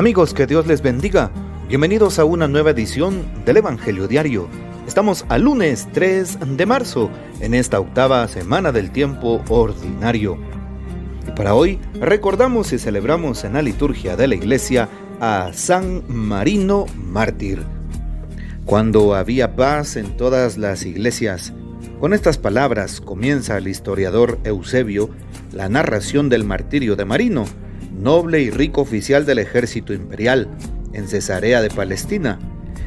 Amigos, que Dios les bendiga. Bienvenidos a una nueva edición del Evangelio Diario. Estamos al lunes 3 de marzo, en esta octava semana del tiempo ordinario. Y para hoy recordamos y celebramos en la liturgia de la iglesia a San Marino mártir. Cuando había paz en todas las iglesias, con estas palabras comienza el historiador Eusebio la narración del martirio de Marino, noble y rico oficial del ejército imperial, en Cesarea de Palestina.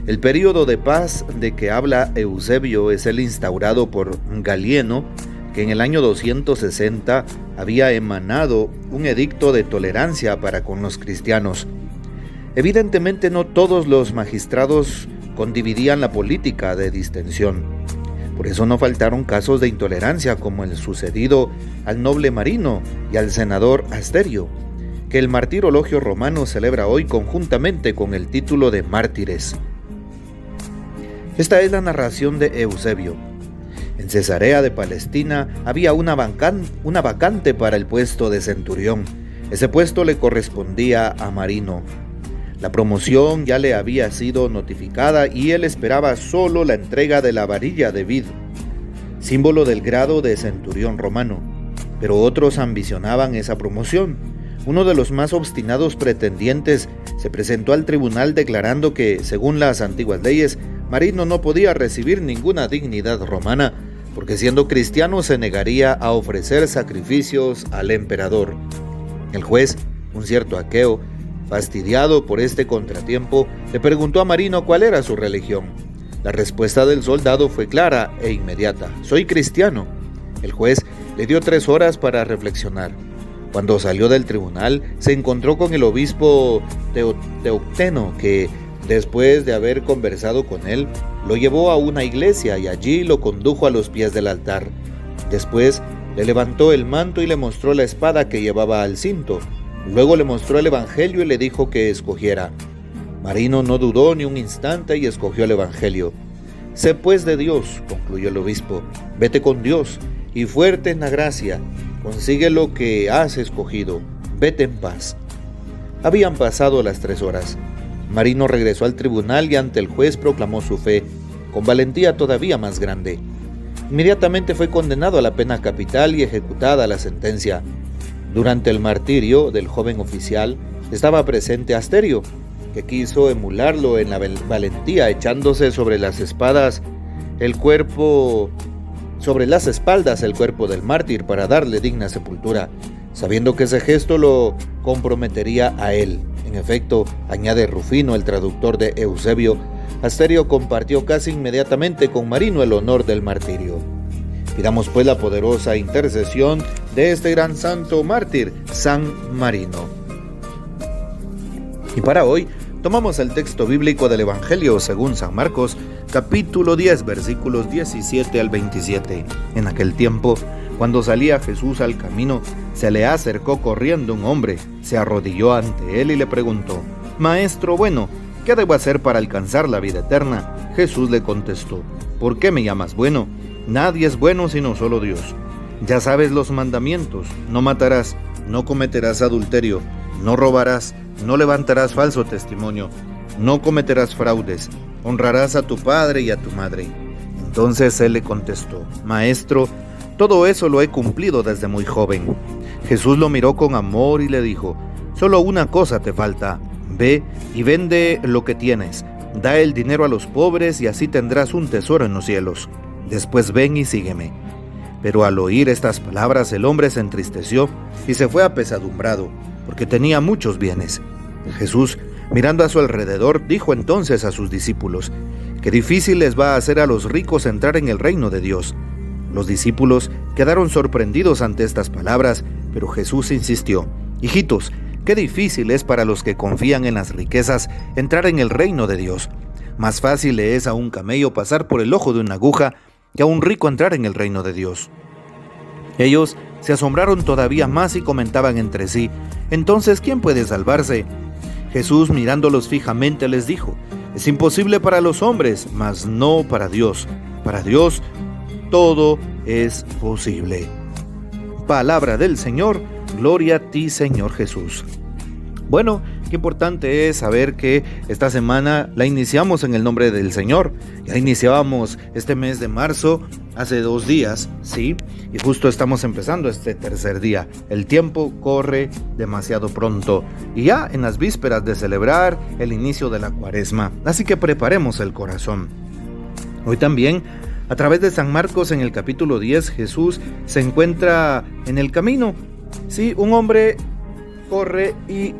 El período de paz de que habla Eusebio es el instaurado por Galieno, que en el año 260 había emanado un edicto de tolerancia para con los cristianos. Evidentemente no todos los magistrados condividían la política de distensión. Por eso no faltaron casos de intolerancia como el sucedido al noble Marino y al senador Asterio, que el martirologio romano celebra hoy conjuntamente con el título de mártires. Esta es la narración de Eusebio. En Cesarea de Palestina había una vacante para el puesto de centurión. Ese puesto le correspondía a Marino. La promoción ya le había sido notificada y él esperaba solo la entrega de la varilla de vid, símbolo del grado de centurión romano. Pero otros ambicionaban esa promoción. Uno de los más obstinados pretendientes se presentó al tribunal declarando que, según las antiguas leyes, Marino no podía recibir ninguna dignidad romana, porque siendo cristiano se negaría a ofrecer sacrificios al emperador. El juez, un cierto Aqueo, fastidiado por este contratiempo, le preguntó a Marino cuál era su religión. La respuesta del soldado fue clara e inmediata: soy cristiano. El juez le dio 3 horas para reflexionar. Cuando salió del tribunal, se encontró con el obispo Teocteno, que, después de haber conversado con él, lo llevó a una iglesia y allí lo condujo a los pies del altar. Después le levantó el manto y le mostró la espada que llevaba al cinto. Luego le mostró el evangelio y le dijo que escogiera. Marino no dudó ni un instante y escogió el evangelio. Sé pues de Dios, concluyó el obispo, vete con Dios y fuerte en la gracia, consigue lo que has escogido, vete en paz. Habían pasado las 3 horas. Marino regresó al tribunal y ante el juez proclamó su fe, con valentía todavía más grande. Inmediatamente fue condenado a la pena capital y ejecutada la sentencia. Durante el martirio del joven oficial estaba presente Asterio, que quiso emularlo en la valentía, echándose sobre las espaldas el cuerpo del mártir para darle digna sepultura, sabiendo que ese gesto lo comprometería a él. En efecto, añade Rufino, el traductor de Eusebio, Asterio compartió casi inmediatamente con Marino el honor del martirio. Pidamos pues la poderosa intercesión de este gran santo mártir, San Marino. Y para hoy tomamos el texto bíblico del Evangelio según San Marcos, capítulo 10, versículos 17 al 27. En aquel tiempo, cuando salía Jesús al camino, se le acercó corriendo un hombre, se arrodilló ante él y le preguntó: Maestro bueno, ¿qué debo hacer para alcanzar la vida eterna? Jesús le contestó: ¿por qué me llamas bueno? Nadie es bueno sino solo Dios. Ya sabes los mandamientos: no matarás, no cometerás adulterio, no robarás, no levantarás falso testimonio, no cometerás fraudes, honrarás a tu padre y a tu madre. Entonces él le contestó: Maestro, todo eso lo he cumplido desde muy joven. Jesús lo miró con amor y le dijo: solo una cosa te falta. Ve y vende lo que tienes, da el dinero a los pobres y así tendrás un tesoro en los cielos. Después ven y sígueme. Pero al oír estas palabras el hombre se entristeció y se fue apesadumbrado, porque tenía muchos bienes. Jesús, mirando a su alrededor, dijo entonces a sus discípulos: qué difícil les va a hacer a los ricos entrar en el reino de Dios. Los discípulos quedaron sorprendidos ante estas palabras, pero Jesús insistió: hijitos, qué difícil es para los que confían en las riquezas entrar en el reino de Dios. Más fácil le es a un camello pasar por el ojo de una aguja que a un rico entrar en el reino de Dios. Ellos se asombraron todavía más y comentaban entre sí: entonces, ¿quién puede salvarse? Jesús, mirándolos fijamente, les dijo: es imposible para los hombres, mas no para Dios. Para Dios todo es posible. Palabra del Señor, gloria a ti, Señor Jesús. Bueno, Qué importante es saber que esta semana la iniciamos en el nombre del Señor. Ya iniciábamos este mes de marzo hace 2 días, ¿sí? Y justo estamos empezando este tercer día. El tiempo corre demasiado pronto y ya en las vísperas de celebrar el inicio de la Cuaresma. Así que preparemos el corazón. Hoy también, a través de San Marcos, en el capítulo 10, Jesús se encuentra en el camino. Sí, un hombre corre y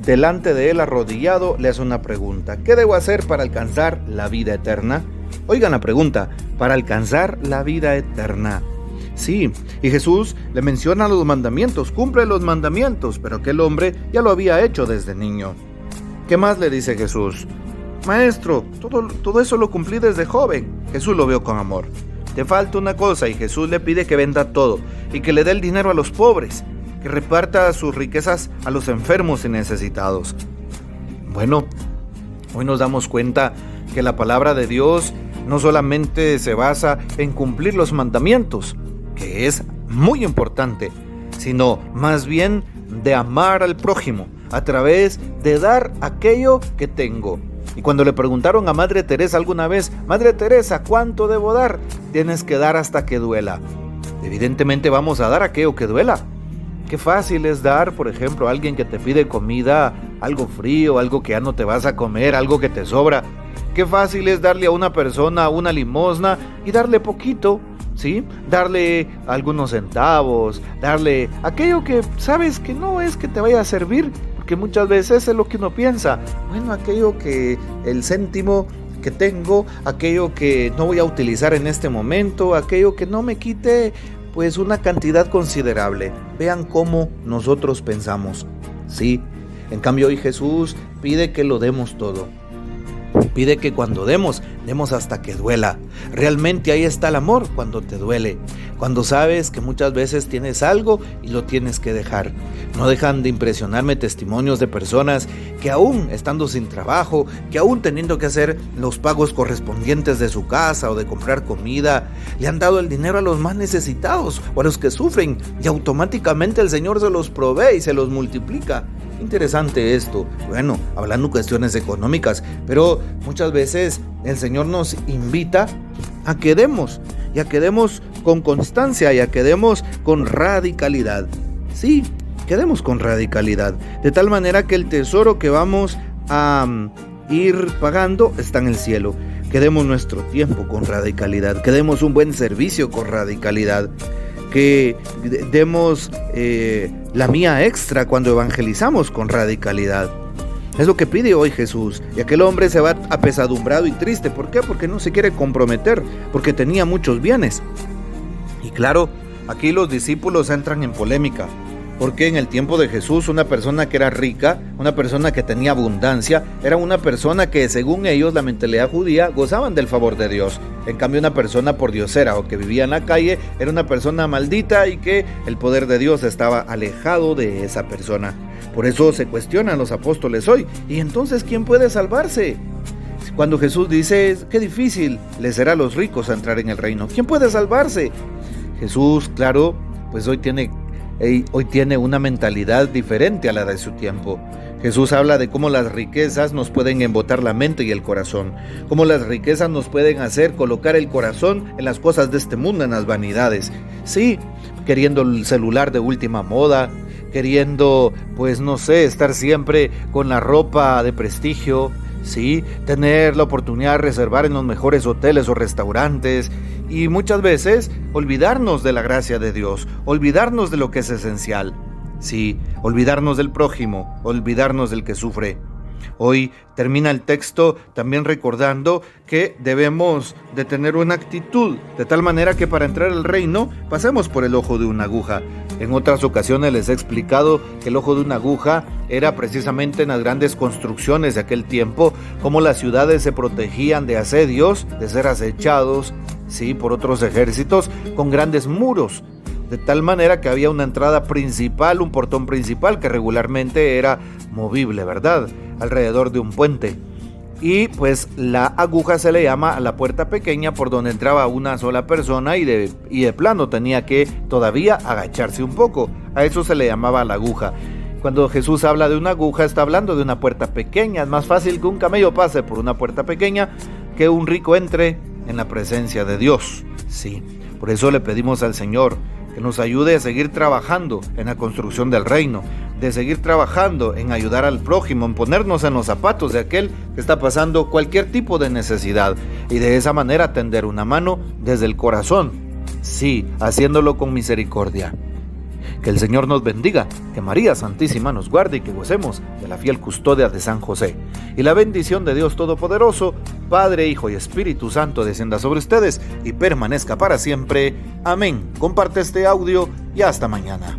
delante de él, arrodillado, le hace una pregunta: ¿qué debo hacer para alcanzar la vida eterna? Oigan la pregunta: para alcanzar la vida eterna. Sí, y Jesús le menciona los mandamientos, cumple los mandamientos, pero aquel hombre ya lo había hecho desde niño. ¿Qué más le dice Jesús? Maestro, todo eso lo cumplí desde joven. Jesús lo vio con amor. Te falta una cosa, y Jesús le pide que venda todo y que le dé el dinero a los pobres, que reparta sus riquezas a los enfermos y necesitados. Bueno, hoy nos damos cuenta que la palabra de Dios no solamente se basa en cumplir los mandamientos, que es muy importante, sino más bien de amar al prójimo a través de dar aquello que tengo. Y cuando le preguntaron a Madre Teresa alguna vez: Madre Teresa, ¿cuánto debo dar? Tienes que dar hasta que duela. Evidentemente vamos a dar aquello que duela. Qué fácil es dar, por ejemplo, a alguien que te pide comida, algo frío, algo que ya no te vas a comer, algo que te sobra. Qué fácil es darle a una persona una limosna y darle poquito, ¿sí? Darle algunos centavos, darle aquello que sabes que no es que te vaya a servir, porque muchas veces es lo que uno piensa. Bueno, aquello que el céntimo que tengo, aquello que no voy a utilizar en este momento, aquello que no me quite pues una cantidad considerable. Vean cómo nosotros pensamos. Sí, en cambio hoy Jesús pide que lo demos todo. Pide que cuando demos hasta que duela. Realmente ahí está el amor, cuando te duele. Cuando sabes que muchas veces tienes algo y lo tienes que dejar. No dejan de impresionarme testimonios de personas que aún estando sin trabajo, que aún teniendo que hacer los pagos correspondientes de su casa o de comprar comida, le han dado el dinero a los más necesitados o a los que sufren, y automáticamente el Señor se los provee y se los multiplica. Interesante esto. Bueno, hablando cuestiones económicas, pero muchas veces el Señor nos invita a que demos, y a que demos con constancia, y a que demos con radicalidad. Sí, que demos con radicalidad, de tal manera que el tesoro que vamos a ir pagando está en el cielo. Que demos nuestro tiempo con radicalidad, que demos un buen servicio con radicalidad, que demos la mía extra cuando evangelizamos con radicalidad. Es lo que pide hoy Jesús. Y aquel hombre se va apesadumbrado y triste. ¿Por qué? Porque no se quiere comprometer, porque tenía muchos bienes. Y claro, aquí los discípulos entran en polémica, porque en el tiempo de Jesús una persona que era rica, una persona que tenía abundancia, era una persona que, según ellos, la mentalidad judía, gozaban del favor de Dios. En cambio, una persona pordiosera o que vivía en la calle era una persona maldita, y que el poder de Dios estaba alejado de esa persona. Por eso se cuestionan los apóstoles hoy: ¿y entonces quién puede salvarse? Cuando Jesús dice: qué difícil les será a los ricos entrar en el reino, ¿quién puede salvarse? Jesús, claro, pues hoy tiene una mentalidad diferente a la de su tiempo. Jesús habla de cómo las riquezas nos pueden embotar la mente y el corazón, cómo las riquezas nos pueden hacer colocar el corazón en las cosas de este mundo, en las vanidades. Sí, queriendo el celular de última moda, queriendo, pues no sé, estar siempre con la ropa de prestigio, sí, tener la oportunidad de reservar en los mejores hoteles o restaurantes, y muchas veces olvidarnos de la gracia de Dios, olvidarnos de lo que es esencial. Sí, olvidarnos del prójimo, olvidarnos del que sufre. Hoy termina el texto también recordando que debemos de tener una actitud de tal manera que para entrar al reino pasemos por el ojo de una aguja. En otras ocasiones les he explicado que el ojo de una aguja era precisamente en las grandes construcciones de aquel tiempo, cómo las ciudades se protegían de asedios, de ser acechados, sí, por otros ejércitos, con grandes muros. De tal manera que había una entrada principal, un portón principal que regularmente era movible, ¿verdad?, alrededor de un puente. Y pues la aguja se le llama a la puerta pequeña por donde entraba una sola persona y de plano tenía que todavía agacharse un poco. A eso se le llamaba la aguja. Cuando Jesús habla de una aguja, está hablando de una puerta pequeña. Es más fácil que un camello pase por una puerta pequeña que un rico entre en la presencia de Dios. Sí, por eso le pedimos al Señor que nos ayude a seguir trabajando en la construcción del reino, de seguir trabajando en ayudar al prójimo, en ponernos en los zapatos de aquel que está pasando cualquier tipo de necesidad y de esa manera tender una mano desde el corazón. Sí, haciéndolo con misericordia. Que el Señor nos bendiga, que María Santísima nos guarde y que gocemos de la fiel custodia de San José. Y la bendición de Dios Todopoderoso, Padre, Hijo y Espíritu Santo, descienda sobre ustedes y permanezca para siempre. Amén. Comparte este audio y hasta mañana.